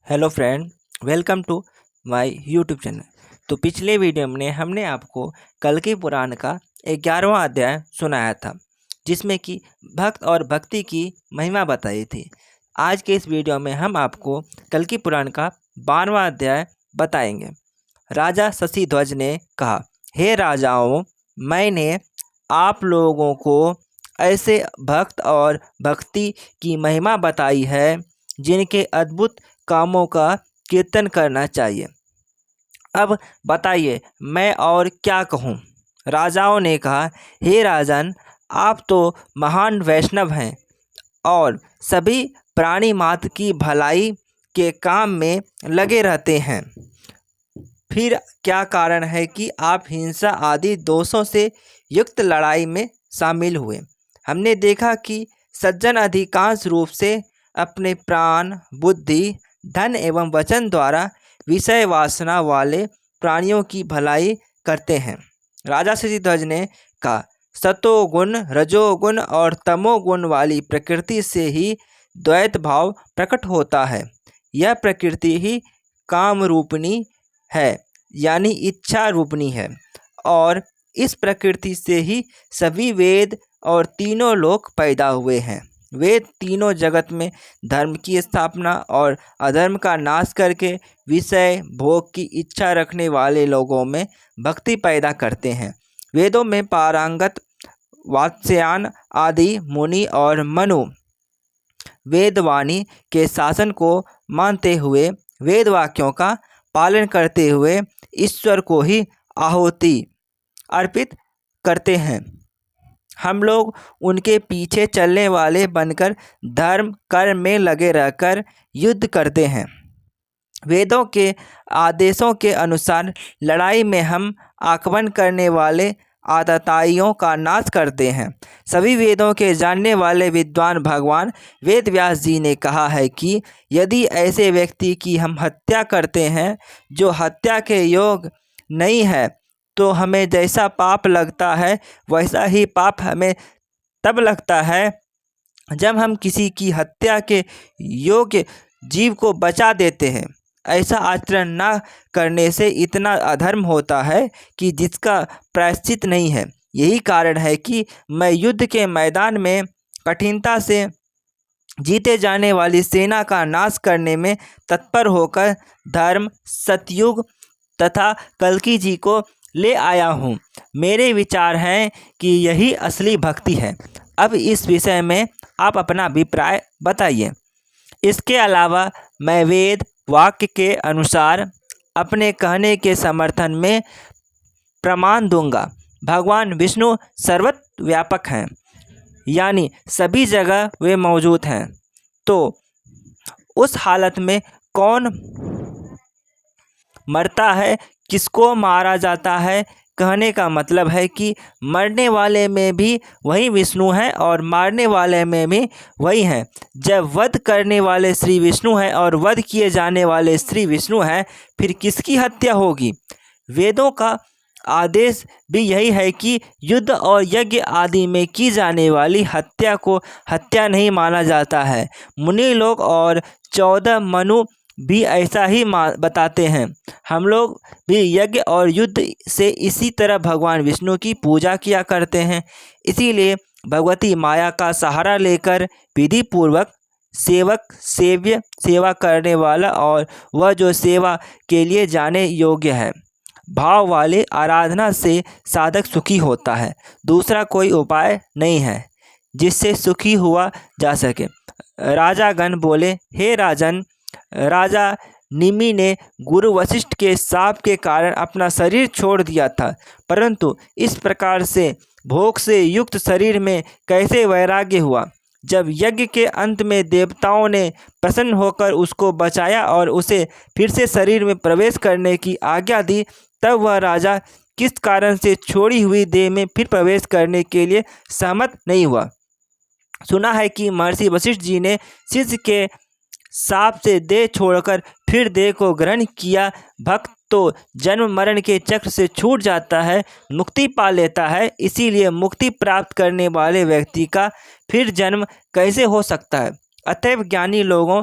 Hello friend, welcome to my YouTube channel. तो पिछले video में हमने आपको कल्कि पुराण का 11वां अध्याय सुनाया था, जिसमें कि भक्त और भक्ति की महिमा बताई थी। आज के इस वीडियो में हम आपको कल्कि पुराण का 12वां अध्याय बताएंगे। राजा शशिध्वज ने कहा, हे राजाओं, मैंने आप लोगों को ऐसे भक्त और भक्ति की महिमा बताई है जिनके अद्भुत कामों का कीर्तन करना चाहिए। अब बताइए, मैं और क्या कहूँ। राजाओं ने कहा, हे राजन, आप तो महान वैष्णव हैं और सभी प्राणी मात्र की भलाई के काम में लगे रहते हैं। फिर क्या कारण है कि आप हिंसा आदि दोषों से युक्त लड़ाई में शामिल हुए। हमने देखा कि सज्जन अधिकांश रूप से अपने प्राण, बुद्धि, धन एवं वचन द्वारा विषय वासना वाले प्राणियों की भलाई करते हैं। राजा शशिध्वज ने कहा, सतोगुण, रजोगुण और तमोगुण वाली प्रकृति से ही द्वैत भाव प्रकट होता है। यह प्रकृति ही काम रूपणी है, यानी इच्छा रूपणी है, और इस प्रकृति से ही सभी वेद और तीनों लोक पैदा हुए हैं। वेद तीनों जगत में धर्म की स्थापना और अधर्म का नाश करके विषय भोग की इच्छा रखने वाले लोगों में भक्ति पैदा करते हैं। वेदों में पारंगत वात्स्यायन आदि मुनि और मनु वेदवाणी के शासन को मानते हुए वेद वाक्यों का पालन करते हुए ईश्वर को ही आहुति अर्पित करते हैं। हम लोग उनके पीछे चलने वाले बनकर धर्म कर्म में लगे रहकर युद्ध करते हैं। वेदों के आदेशों के अनुसार लड़ाई में हम आक्रमण करने वाले आतताइयों का नाश करते हैं। सभी वेदों के जानने वाले विद्वान भगवान वेद व्यास जी ने कहा है कि यदि ऐसे व्यक्ति की हम हत्या करते हैं जो हत्या के योग नहीं है, तो हमें जैसा पाप लगता है वैसा ही पाप हमें तब लगता है जब हम किसी की हत्या के योग्य जीव को बचा देते हैं। ऐसा आचरण न करने से इतना अधर्म होता है कि जिसका प्रायश्चित नहीं है। यही कारण है कि मैं युद्ध के मैदान में कठिनता से जीते जाने वाली सेना का नाश करने में तत्पर होकर धर्म, सतयुग तथा कल्कि जी को ले आया हूँ। मेरे विचार हैं कि यही असली भक्ति है। अब इस विषय में आप अपना अभिप्राय बताइए। इसके अलावा मैं वेद वाक्य के अनुसार अपने कहने के समर्थन में प्रमाण दूंगा। भगवान विष्णु सर्वत्र व्यापक हैं, यानी सभी जगह वे मौजूद हैं। तो उस हालत में कौन मरता है, किसको मारा जाता है? कहने का मतलब है कि मरने वाले में भी वही विष्णु है और मारने वाले में भी वही हैं। जब वध करने वाले श्री विष्णु हैं और वध किए जाने वाले श्री विष्णु हैं, फिर किसकी हत्या होगी? वेदों का आदेश भी यही है कि युद्ध और यज्ञ आदि में की जाने वाली हत्या को हत्या नहीं माना जाता है। मुनि लोग और 14 मनु भी ऐसा ही बताते हैं। हम लोग भी यज्ञ और युद्ध से इसी तरह भगवान विष्णु की पूजा किया करते हैं। इसीलिए भगवती माया का सहारा लेकर विधि पूर्वक सेवक, सेव्य, सेवा करने वाला और वह जो सेवा के लिए जाने योग्य है, भाव वाले आराधना से साधक सुखी होता है। दूसरा कोई उपाय नहीं है जिससे सुखी हुआ जा सके। राजागण बोले, हे राजन, राजा निमि ने गुरु वशिष्ठ के शाप के कारण अपना शरीर छोड़ दिया था, परंतु इस प्रकार से भोग से युक्त शरीर में कैसे वैराग्य हुआ? जब यज्ञ के अंत में देवताओं ने प्रसन्न होकर उसको बचाया और उसे फिर से शरीर में प्रवेश करने की आज्ञा दी, तब वह राजा किस कारण से छोड़ी हुई देह में फिर प्रवेश करने के लिए सहमत नहीं हुआ? सुना है कि महर्षि वशिष्ठ जी ने शिष्य के शाप से देह छोड़कर फिर देह को ग्रहण किया। भक्त तो जन्म मरण के चक्र से छूट जाता है, मुक्ति पा लेता है। इसीलिए मुक्ति प्राप्त करने वाले व्यक्ति का फिर जन्म कैसे हो सकता है? अतएव ज्ञानी लोगों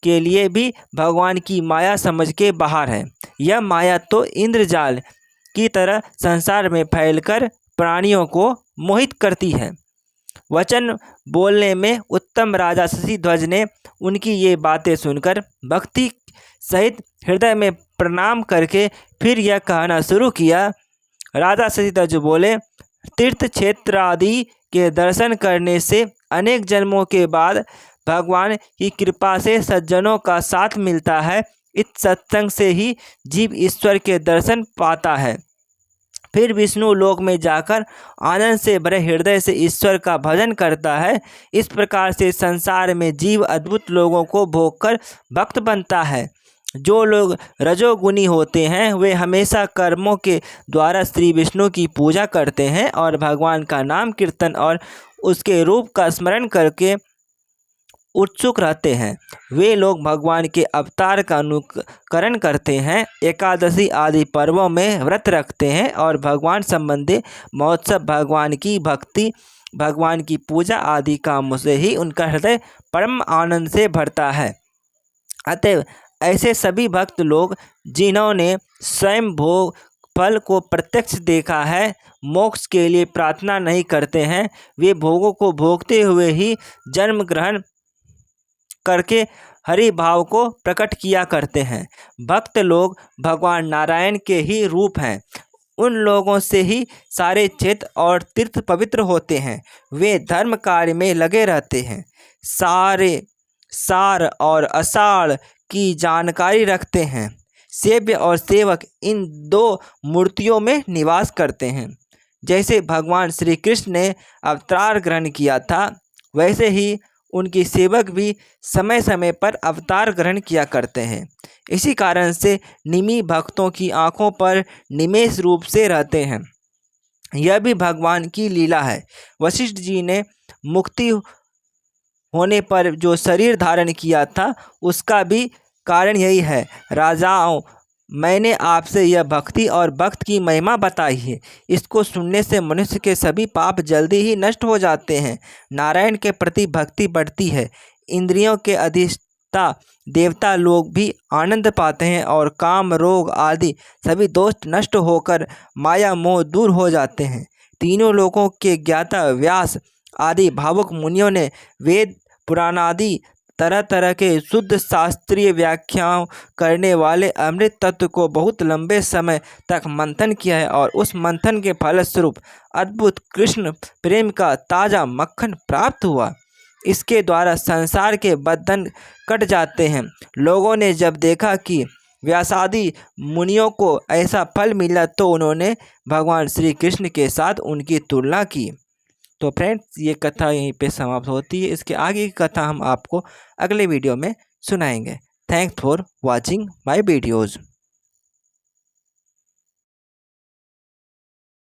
के लिए भी भगवान की माया समझ के बाहर है। यह माया तो इंद्रजाल की तरह संसार में फैलकर प्राणियों को मोहित करती है। वचन बोलने में उत्तम राजा शशिध्वज ने उनकी ये बातें सुनकर भक्ति सहित हृदय में प्रणाम करके फिर यह कहना शुरू किया। राजा शशिध्वज बोले, तीर्थ क्षेत्र आदि के दर्शन करने से अनेक जन्मों के बाद भगवान की कृपा से सज्जनों का साथ मिलता है। इस सत्संग से ही जीव ईश्वर के दर्शन पाता है, फिर विष्णु लोक में जाकर आनंद से भरे हृदय से ईश्वर का भजन करता है। इस प्रकार से संसार में जीव अद्भुत लोगों को भोगकर भक्त बनता है। जो लोग रजोगुनी होते हैं वे हमेशा कर्मों के द्वारा श्री विष्णु की पूजा करते हैं और भगवान का नाम कीर्तन और उसके रूप का स्मरण करके उत्सुक रहते हैं। वे लोग भगवान के अवतार का अनुकरण करते हैं, एकादशी आदि पर्वों में व्रत रखते हैं और भगवान संबंधी महोत्सव, भगवान की भक्ति, भगवान की पूजा आदि कामों से ही उनका हृदय परम आनंद से भरता है। अतएव ऐसे सभी भक्त लोग जिन्होंने स्वयं भोग फल को प्रत्यक्ष देखा है, मोक्ष के लिए प्रार्थना नहीं करते हैं, वे भोगों को भोगते हुए ही जन्म ग्रहण करके हरि भाव को प्रकट किया करते हैं। भक्त लोग भगवान नारायण के ही रूप हैं। उन लोगों से ही सारे क्षेत्र और तीर्थ पवित्र होते हैं। वे धर्म कार्य में लगे रहते हैं, सारे सार और असार की जानकारी रखते हैं। सेव्य और सेवक इन दो मूर्तियों में निवास करते हैं। जैसे भगवान श्री कृष्ण ने अवतार ग्रहण किया था, वैसे ही उनके सेवक भी समय समय पर अवतार ग्रहण किया करते हैं। इसी कारण से निमी भक्तों की आंखों पर निमेष रूप से रहते हैं। यह भी भगवान की लीला है। वशिष्ठ जी ने मुक्ति होने पर जो शरीर धारण किया था, उसका भी कारण यही है। राजाओं, मैंने आपसे यह भक्ति और भक्त की महिमा बताई है। इसको सुनने से मनुष्य के सभी पाप जल्दी ही नष्ट हो जाते हैं। नारायण के प्रति भक्ति बढ़ती है। इंद्रियों के अधिष्ठा देवता लोग भी आनंद पाते हैं और काम, रोग आदि सभी दोष नष्ट होकर माया मोह दूर हो जाते हैं। तीनों लोकों के ज्ञाता व्यास आदि भावुक मुनियों ने वेद पुराण आदि तरह तरह के शुद्ध शास्त्रीय व्याख्याओं करने वाले अमृत तत्व को बहुत लंबे समय तक मंथन किया है और उस मंथन के फलस्वरूप अद्भुत कृष्ण प्रेम का ताज़ा मक्खन प्राप्त हुआ। इसके द्वारा संसार के बंधन कट जाते हैं। लोगों ने जब देखा कि व्यासादि मुनियों को ऐसा फल मिला तो उन्होंने भगवान श्री कृष्ण के साथ उनकी तुलना की। तो फ्रेंड्स, ये कथा यहीं पे समाप्त होती है। इसके आगे की कथा हम आपको अगले वीडियो में सुनाएंगे। Thanks for watching my videos.